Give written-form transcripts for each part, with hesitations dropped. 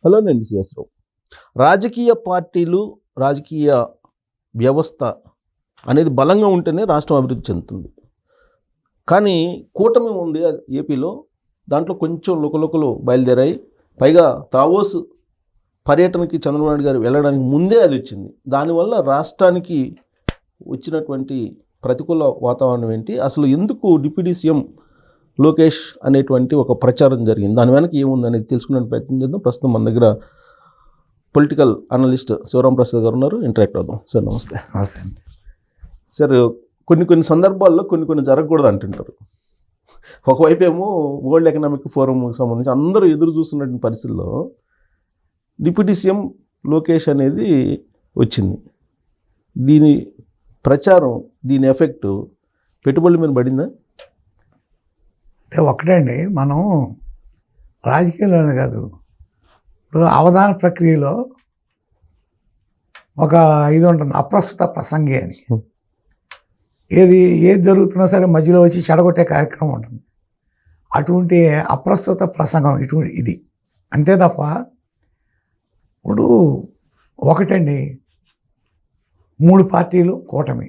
అలానండి సిఎస్రావు. రాజకీయ పార్టీలు, రాజకీయ వ్యవస్థ అనేది బలంగా ఉంటేనే రాష్ట్రం అభివృద్ధి చెందుతుంది. కానీ కూటమి ఉంది ఏపీలో, దాంట్లో కొంచెం లుకలుకలు బయలుదేరాయి. పైగా దావోస్ పర్యటనకి చంద్రబాబు నాయుడు గారు వెళ్ళడానికి ముందే అది వచ్చింది. దానివల్ల రాష్ట్రానికి వచ్చినటువంటి ప్రతికూల వాతావరణం ఏంటి, అసలు ఎందుకు డిప్యూటీ సీఎం లోకేష్ అనేటువంటి ఒక ప్రచారం జరిగింది, దాని వెనక ఏముంది అనేది తెలుసుకునే ప్రయత్నం చేద్దాం. ప్రస్తుతం మన దగ్గర పొలిటికల్ అనలిస్ట్ శివరాం ప్రసాద్ గారు ఉన్నారు. ఇంటరాక్ట్ అవుదాం. సార్ నమస్తే. నమస్తే అండి. సార్, కొన్ని సందర్భాల్లో కొన్ని జరగకూడదు అంటుంటారు. ఒకవైపు ఏమో వరల్డ్ ఎకనామిక్ ఫోరంకి సంబంధించి అందరూ ఎదురు చూస్తున్నటువంటి పరిస్థితుల్లో డిప్యూటీ సీఎం లోకేష్ అనేది వచ్చింది. దీని ప్రచారం, దీని ఎఫెక్ట్ పెట్టుబడుల మీద పడిందా? అంటే ఒకటండి, మనం రాజకీయాల్లోనే కాదు, ఇప్పుడు అవధాన ప్రక్రియలో ఒక ఇది ఉంటుంది, అప్రస్తుత ప్రసంగి అని. ఏది జరుగుతున్నా సరే మధ్యలో వచ్చి చెడగొట్టే కార్యక్రమం ఉంటుంది. అటువంటి అప్రస్తుత ప్రసంగం ఇది అంతే తప్ప. ఇప్పుడు ఒకటండి, 3 పార్టీలు కూటమి.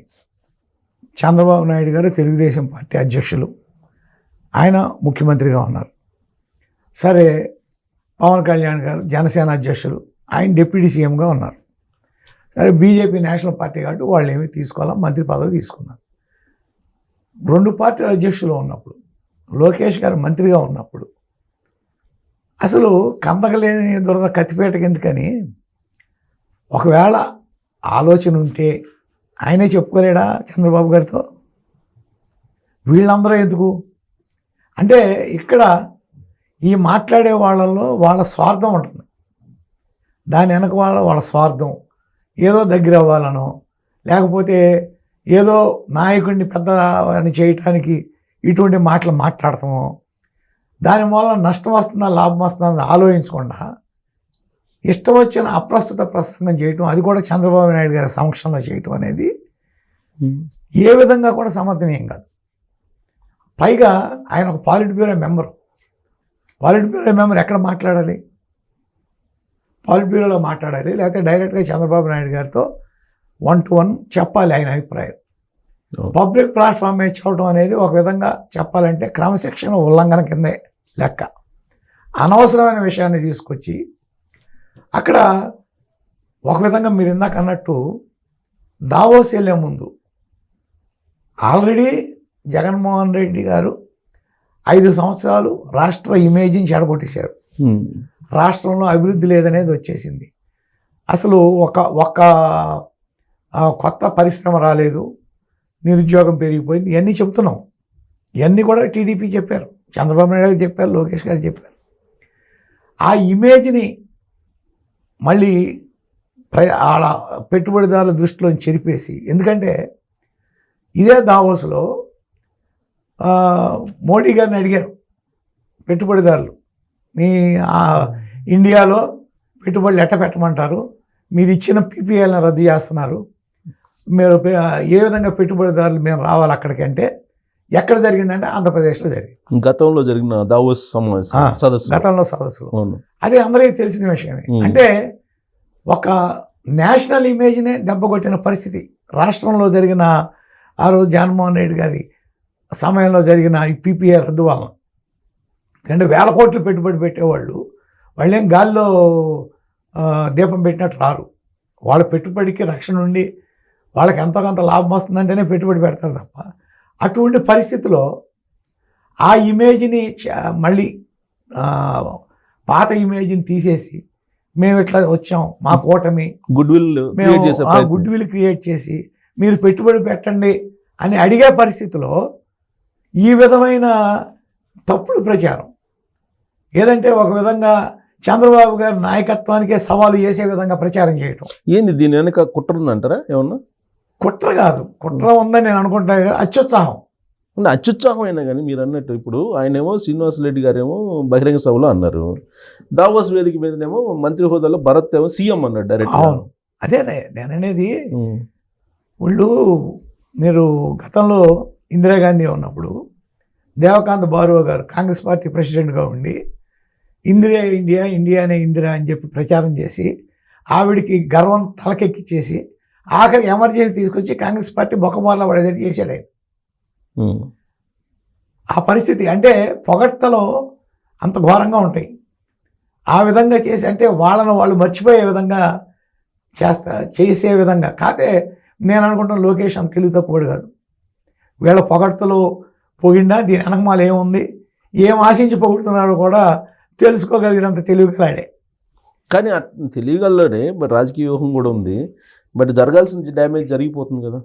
చంద్రబాబు నాయుడు గారు తెలుగుదేశం పార్టీ అధ్యక్షులు, ఆయన ముఖ్యమంత్రిగా ఉన్నారు. సరే, పవన్ కళ్యాణ్ గారు జనసేన అధ్యక్షులు, ఆయన డిప్యూటీ సీఎంగా ఉన్నారు. సరే, బీజేపీ నేషనల్ పార్టీ కాబట్టి వాళ్ళు ఏమీ తీసుకోవాలా, మంత్రి పదవి తీసుకున్నారు. 2 పార్టీల అధ్యక్షులు ఉన్నప్పుడు, లోకేష్ గారు మంత్రిగా ఉన్నప్పుడు, అసలు కందకలేని దురద కత్తిపేటకి ఎందుకని, ఒకవేళ ఆలోచన ఉంటే ఆయనే చెప్పుకోలేడా చంద్రబాబు గారితో? వీళ్ళందరూ ఎందుకు అంటే, ఇక్కడ ఈ మాట్లాడే వాళ్ళల్లో వాళ్ళ స్వార్థం ఉంటుంది. దాని వెనక వాళ్ళ స్వార్థం, ఏదో దగ్గర అవ్వాలనో, లేకపోతే ఏదో నాయకుడిని పెద్ద అని చేయటానికి ఇటువంటి మాటలు మాట్లాడతామో, దానివల్ల నష్టం వస్తుందా లాభం వస్తుందా ఆలోచించకుండా ఇష్టం వచ్చిన అప్రస్తుత ప్రసంగం చేయటం, అది కూడా చంద్రబాబు నాయుడు గారి సమక్షంలో చేయటం అనేది ఏ విధంగా కూడా సమర్థనీయం కాదు. పైగా ఆయన ఒక పాలిట్ బ్యూరో మెంబర్. పాలిట్ బ్యూరో మెంబర్ ఎక్కడ మాట్లాడాలి? పాలిట్ బ్యూరోలో మాట్లాడాలి, లేకపోతే డైరెక్ట్గా చంద్రబాబు నాయుడు గారితో 1-to-1 చెప్పాలి ఆయన అభిప్రాయం. పబ్లిక్ ప్లాట్ఫామ్ మీద చెప్పడం అనేది ఒక విధంగా చెప్పాలంటే క్రమశిక్షణ ఉల్లంఘన కిందే లెక్క. అనవసరమైన విషయాన్ని తీసుకొచ్చి అక్కడ ఒక విధంగా మీరు ఇందాక అన్నట్టు దావోస్ వెళ్ళే ముందు ఆల్రెడీ జగన్మోహన్ రెడ్డి గారు 5 సంవత్సరాలు రాష్ట్ర ఇమేజ్ని చెడగొట్టేశారు. రాష్ట్రంలో అభివృద్ధి లేదనేది వచ్చేసింది. అసలు ఒక కొత్త పరిశ్రమ రాలేదు, నిరుద్యోగం పెరిగిపోయింది, ఇవన్నీ చెప్తున్నాం. ఇవన్నీ కూడా టీడీపీ చెప్పారు, చంద్రబాబు నాయుడు గారు చెప్పారు, లోకేష్ గారు చెప్పారు. ఆ ఇమేజ్ని మళ్ళీ వాళ్ళ పెట్టుబడిదారుల దృష్టిలో చెరిపేసి, ఎందుకంటే ఇదే దావోస్లో మోడీ గారిని అడిగారు పెట్టుబడిదారులు, మీ ఇండియాలో పెట్టుబడులు ఎట్ట పెట్టమంటారు, మీరు ఇచ్చిన పీపీఐలను రద్దు చేస్తున్నారు, మీరు ఏ విధంగా పెట్టుబడిదారులు మేము రావాలి అక్కడికి అంటే, ఎక్కడ జరిగిందంటే ఆంధ్రప్రదేశ్లో జరిగింది. గతంలో జరిగిన దావోస్ సదస్సు, గతంలో సదస్సులో. అదే అందరికీ తెలిసిన విషయమే. అంటే ఒక నేషనల్ ఇమేజ్నే దెబ్బకొట్టిన పరిస్థితి రాష్ట్రంలో జరిగిన ఆ రోజు జగన్మోహన్ రెడ్డి గారి సమయంలో జరిగిన ఈ పీపీఐ రద్దు వలన. అంటే 1000 కోట్లు పెట్టుబడి పెట్టేవాళ్ళు, వాళ్ళేం గాల్లో దీపం పెట్టినట్టు రారు. వాళ్ళ పెట్టుబడికి రక్షణ ఉండి వాళ్ళకి ఎంతో కొంత లాభం వస్తుందంటేనే పెట్టుబడి పెడతారు తప్ప, అటువంటి పరిస్థితిలో ఆ ఇమేజ్ని మళ్ళీ పాత ఇమేజ్ని తీసేసి మేము ఇట్లా వచ్చాం, మా కూటమి గుడ్ విల్ క్రియేట్ చేసి మీరు పెట్టుబడి పెట్టండి అని అడిగే పరిస్థితిలో ఈ విధమైన తప్పుడు ప్రచారం ఏదంటే ఒక విధంగా చంద్రబాబు గారి నాయకత్వానికే సవాలు చేసే విధంగా ప్రచారం చేయటం. ఏంది దీని వెనక కుట్ర ఉందంటారా? ఏమన్నా కుట్ర కాదు, కుట్ర ఉందని నేను అనుకుంటా. అత్యుత్సాహం అంటే అత్యుత్సాహం అయినా కానీ మీరు అన్నట్టు ఇప్పుడు ఆయనేమో శ్రీనివాసరెడ్డి గారేమో బహిరంగ సభలో అన్నారు, దావోస్ వేదిక మీదనేమో మంత్రి హోదాలో భరత్ ఏమో సీఎం అన్నాడు డైరెక్ట్. అవును, అదే నేను అనేది. వాళ్ళు మీరు గతంలో ఇందిరాగాంధీ ఉన్నప్పుడు దేవకాంత్ బారువా గారు కాంగ్రెస్ పార్టీ ప్రెసిడెంట్గా ఉండి ఇందిరా ఇండియా, ఇండియానే ఇందిరా అని చెప్పి ప్రచారం చేసి ఆవిడికి గర్వం తలకెక్కిచ్చేసి ఆఖరికి ఎమర్జెన్సీ తీసుకొచ్చి కాంగ్రెస్ పార్టీ బొక్కబార్లో పడేటట్టు చేశాడు ఆయన. ఆ పరిస్థితి అంటే పొగడ్తలో అంత ఘోరంగా ఉంటాయి. ఆ విధంగా చేసి అంటే వాళ్ళను వాళ్ళు మర్చిపోయే విధంగా చేసే విధంగా. కాకపోతే నేను అనుకుంటాను లోకేష్ అంత తెలివి తక్కువడు కాదు. వీళ్ళ పొగడ్తలు పొగిండా దీని వెనకమాల ఏముంది, ఏం ఆశించి పొగుడుతున్నారో కూడా తెలుసుకోగలిగినంత తెలివిగలాడే. కానీ తెలియగలనే బట్ రాజకీయ వ్యూహం కూడా ఉంది. బట్ జరగాల్సిన డ్యామేజ్ జరిగిపోతుంది కదా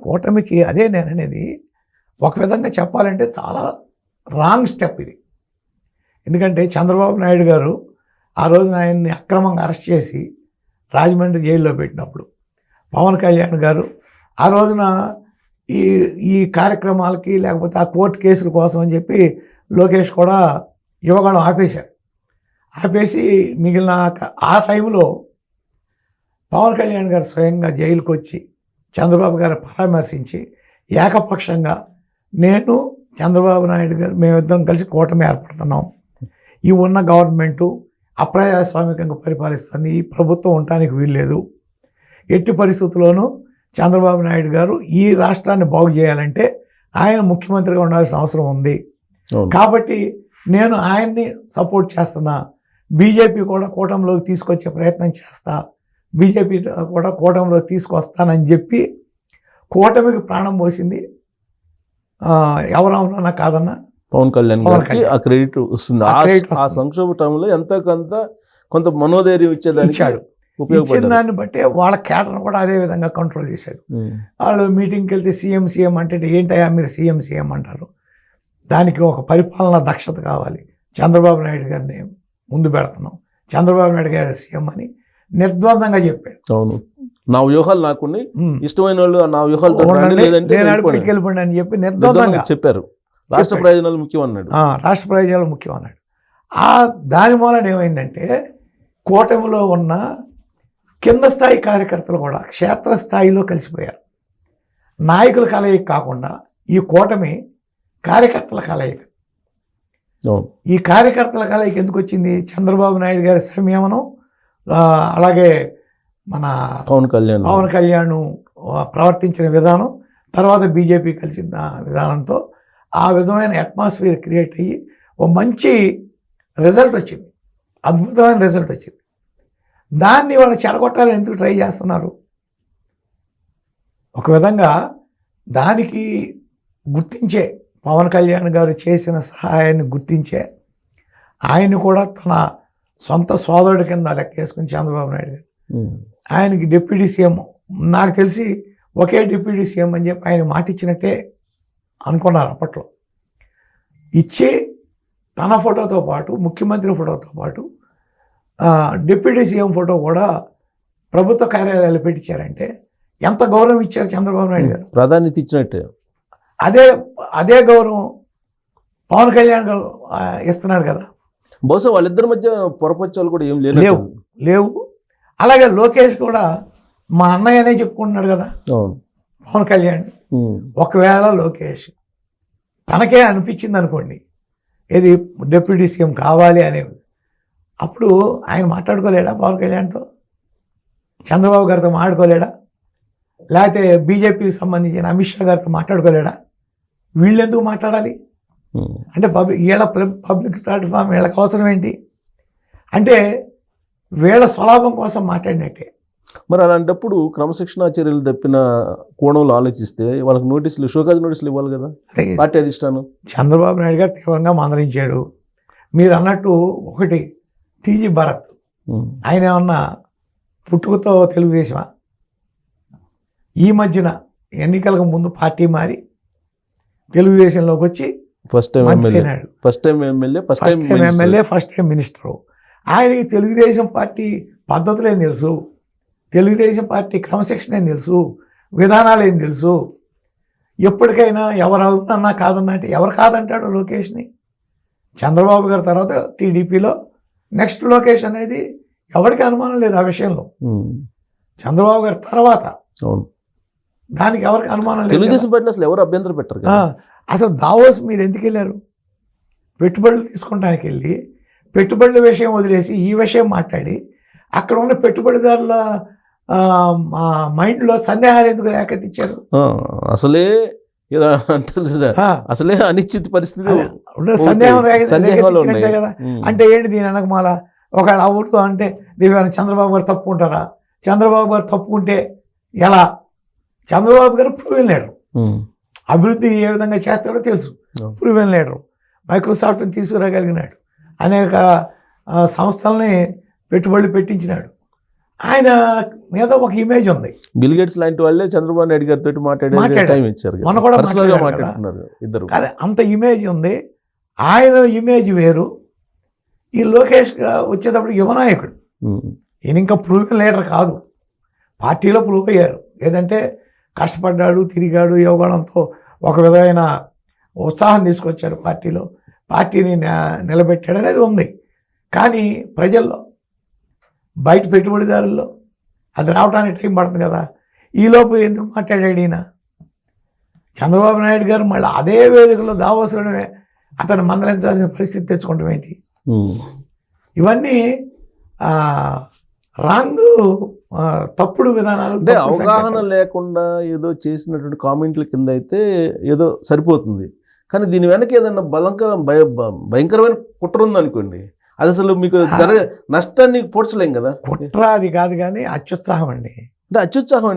కూటమికి. అదే నేను అనేది, ఒక విధంగా చెప్పాలంటే చాలా రాంగ్ స్టెప్ ఇది. ఎందుకంటే చంద్రబాబు నాయుడు గారు ఆ రోజున ఆయన్ని అక్రమంగా అరెస్ట్ చేసి రాజమండ్రి జైల్లో పెట్టినప్పుడు పవన్ కళ్యాణ్ గారు ఆ రోజున ఈ కార్యక్రమాలకి లేకపోతే ఆ కోర్టు కేసుల కోసం అని చెప్పి లోకేష్ కూడా యువగణం ఆపేశారు. ఆపేసి మిగిలిన ఆ టైంలో పవన్ కళ్యాణ్ గారు స్వయంగా జైలుకి వచ్చి చంద్రబాబు గారు పరామర్శించి ఏకపక్షంగా నేను చంద్రబాబు నాయుడు గారు మేమిద్దరం కలిసి కూటమి ఏర్పడుతున్నాం, ఈ ఉన్న గవర్నమెంటు అప్రజాస్వామికంగా పరిపాలిస్తుంది, ఈ ప్రభుత్వం ఉండటానికి వీల్లేదు, ఎట్టి పరిస్థితుల్లోనూ చంద్రబాబు నాయుడు గారు ఈ రాష్ట్రాన్ని బాగు చేయాలంటే ఆయన ముఖ్యమంత్రిగా ఉండాల్సిన అవసరం ఉంది, కాబట్టి నేను ఆయన్ని సపోర్ట్ చేస్తున్నా, బీజేపీ కూడా కూటమిలోకి తీసుకొచ్చే ప్రయత్నం చేస్తా, బీజేపీ కూడా కూటమిలోకి తీసుకొస్తానని చెప్పి కూటమికి ప్రాణం పోసింది ఎవరన్నా కాదన్నా పవన్ కళ్యాణ్ గారికి ఆ క్రెడిట్ వస్తుంది. ఆ సంక్షోభ టైంలో ఎంతో కొంత మనోధైర్యం ఇచ్చాడు. ఇచ్చిన దాన్ని బట్టి వాళ్ళ కేటర్ను కూడా అదే విధంగా కంట్రోల్ చేశాడు. వాళ్ళు మీటింగ్కి వెళ్తే సీఎం అంటే ఏంటయ్యా మీరు సీఎం అంటారు, దానికి ఒక పరిపాలనా దక్షత కావాలి, చంద్రబాబు నాయుడు గారిని ముందు పెడుతున్నాం, చంద్రబాబు నాయుడు గారి సీఎం అని నిర్ద్వందంగా చెప్పాడు. అవును, నా వ్యూహాలు నాకున్నాయి, ఇష్టమైన వాళ్ళు నా వ్యూహాలు వెళ్ళిపోండి అని చెప్పి నిర్ద్వందంగా చెప్పారు. రాష్ట్ర ప్రయోజనాలు ముఖ్యం అన్నాడు. రాష్ట్ర ప్రయోజనాలు ముఖ్యం అన్నాడు. దాని మూలన ఏమైందంటే కూటమిలో ఉన్న కింద స్థాయి కార్యకర్తలు కూడా క్షేత్రస్థాయిలో కలిసిపోయారు. నాయకుల కలయిక కాకుండా ఈ కూటమి కార్యకర్తల కలయిక. ఈ కార్యకర్తల కలయిక ఎందుకు వచ్చింది? చంద్రబాబు నాయుడు గారి సంయమనం, అలాగే మన పవన్ కళ్యాణ్ ప్రవర్తించిన విధానం, తర్వాత బీజేపీ కలిసిన విధానంతో ఆ విధమైన అట్మాస్ఫియర్ క్రియేట్ అయ్యి ఓ మంచి రిజల్ట్ వచ్చింది, అద్భుతమైన రిజల్ట్ వచ్చింది. దాన్ని వాళ్ళు చెడగొట్టాలని ఎందుకు ట్రై చేస్తున్నారు? ఒక విధంగా దానికి గుర్తించే పవన్ కళ్యాణ్ గారు చేసిన సహాయాన్ని గుర్తించే ఆయన్ని కూడా తన సొంత సోదరుడి కింద లెక్కేసుకుని చంద్రబాబు నాయుడు గారు ఆయనకి డిప్యూటీ సీఎం, నాకు తెలిసి ఒకే డిప్యూటీ సీఎం అని చెప్పి ఆయన మాట ఇచ్చినట్టే అనుకున్నారు అప్పట్లో. ఇచ్చి తన ఫోటోతో పాటు ముఖ్యమంత్రి ఫోటోతో పాటు డిప్యూటీ సీఎం ఫోటో కూడా ప్రభుత్వ కార్యాలయాలు పెట్టించారంటే ఎంత గౌరవం ఇచ్చారు చంద్రబాబు నాయుడు గారు, ప్రాధాన్యత ఇచ్చినట్టే. అదే గౌరవం పవన్ కళ్యాణ్ గారు ఇస్తున్నారు కదా. బహుశా వాళ్ళిద్దరి మధ్య పొరపచ్చాలు కూడా ఏం లేవు. అలాగే లోకేష్ కూడా మా అన్నయ్యనే చెప్పుకుంటున్నాడు కదా పవన్ కళ్యాణ్. ఒకవేళ లోకేష్ తనకే అనిపించింది అనుకోండి ఏది డిప్యూటీ సీఎం కావాలి అనేది, అప్పుడు ఆయన మాట్లాడుకోలేడా పవన్ కళ్యాణ్తో, చంద్రబాబు గారితో మాట్లాడుకోలేడా, లేకపోతే బీజేపీకి సంబంధించిన అమిత్ షా గారితో మాట్లాడుకోలేడా? వీళ్ళు ఎందుకు మాట్లాడాలి అంటే పబ్లిక్ ప్లాట్ఫామ్ వీళ్ళకి అవసరం ఏంటి అంటే వీళ్ళ స్వలాభం కోసం మాట్లాడినట్టే. మరి అలాంటప్పుడు క్రమశిక్షణా చర్యలు తప్పిన కోణంలో ఆలోచిస్తే వాళ్ళకి నోటీసులు, షోకాజ్ నోటీసులు ఇవ్వాలి కదా పార్టీ అధిష్టానం. చంద్రబాబు నాయుడు గారు తీవ్రంగా మందలించాడు. మీరు అన్నట్టు ఒకటి టీజీ భరత్, ఆయన ఏమన్నా పుట్టుకతో తెలుగుదేశమా? ఈ మధ్యన ఎన్నికలకు ముందు పార్టీ మారి తెలుగుదేశంలోకి వచ్చి first time MLA, first time minister. ఆయనకి తెలుగుదేశం పార్టీ పద్ధతులేం తెలుసు, తెలుగుదేశం పార్టీ క్రమశిక్షణ ఏం తెలుసు, విధానాలు ఏం తెలుసు. ఎప్పటికైనా ఎవరు అవునన్నా కాదన్నా అంటే ఎవరు కాదంటాడు లోకేష్ని? చంద్రబాబు గారి తర్వాత టీడీపీలో నెక్స్ట్ లోకేష్ అనేది ఎవరికి అనుమానం లేదు ఆ విషయంలో. చంద్రబాబు గారి తర్వాత దానికి ఎవరికి అనుమానం లేదు. తెలుగుదేశం పార్టీ అసలు ఎవరు అభ్యంతరం పెట్టరు. అసలు దావోస్ మీరు ఎందుకు వెళ్ళారు? పెట్టుబడులు తీసుకోవడానికి వెళ్ళి పెట్టుబడుల విషయం వదిలేసి ఈ విషయం మాట్లాడి అక్కడ ఉన్న పెట్టుబడిదారుల మైండ్లో సందేహాలు ఎందుకు రేకెత్తిచ్చారు? అసలే ఏదో అంటారు కదా, ఆ, అసలే అనిశ్చిత పరిస్థితి ఉన్న సందేహం సందేహాలు రేకెత్తించినట్టే ఉన్నాయి. కదా. ఉమ్. అంటే ఏంటి దీని వెనకమాల? ఒకవేళ ఆ ఊరిలో అంటే దివ్యాన్ని చంద్రబాబు గారు తప్పుకుంటారా? చంద్రబాబు గారు తప్పుకుంటే ఎలా? చంద్రబాబు గారు ప్రూవెన్ లీడర్, ఉమ్. అభివృద్ధి ఏ విధంగా చేస్తాడో తెలుసు, అవును. ప్రూవెన్ లీడర్, మైక్రోసాఫ్ట్ని తీసుకురాగలిగినాడు, అనేక సంస్థల్ని పెట్టుబడులు పెట్టించినాడు. ఆయన మీద ఒక ఇమేజ్ ఉంది. బిల్ గేట్స్ లాంటి వాళ్ళే చంద్రబాబు నాయుడు గారితో మాట్లాడే మాట్లాడారు. టైం ఇచ్చారు కదా. మొన్న కూడా Personal గా మాట్లాడారు కదా. మాట్లాడుతున్నారు ఇద్దరు. అదే అంత ఇమేజ్ ఉంది. ఆయన ఇమేజ్ వేరు. ఈ లోకేష్ వచ్చేటప్పుడు యువనాయకుడు, ఉమ్. ఈయన ఇంకా ప్రూవెన్ లీడర్ కాదు, పార్టీలో ప్రూవ్ అయ్యారు. ఏదంటే కష్టపడ్డాడు, తిరిగాడు, యోగాళంతో ఒక విధమైన ఉత్సాహం తీసుకొచ్చారు పార్టీలో, పార్టీని నిలబెట్టాడు అనేది ఉంది. కానీ ప్రజల్లో, బయట పెట్టుబడిదారుల్లో అది రావడానికి టైం పడుతుంది కదా. ఈలోపు ఎందుకు మాట్లాడాడు ఈయన? చంద్రబాబు నాయుడు గారు మళ్ళీ అదే వేదికలో దావోసులోనే అతను మందలించాల్సిన పరిస్థితి తెచ్చుకుంటాం ఏంటి? ఉమ్. ఇవన్నీ రాంగ్, తప్పుడు విధానాలు, అంటే తప్పుడు అవగాహన సంకేతాలు. లేకుండా ఏదో చేసినటువంటి కామెంట్ల కింద అయితే ఏదో సరిపోతుంది. కానీ దీని వెనక ఏదన్నా భయంకరమైన కుట్ర ఉందనుకోండి, అది అసలు మీకు నష్టాన్ని పోడ్చలేం కదా. కుట్ర అది కాదు కానీ అత్యుత్సాహం అండి. అంటే అత్యుత్సాహం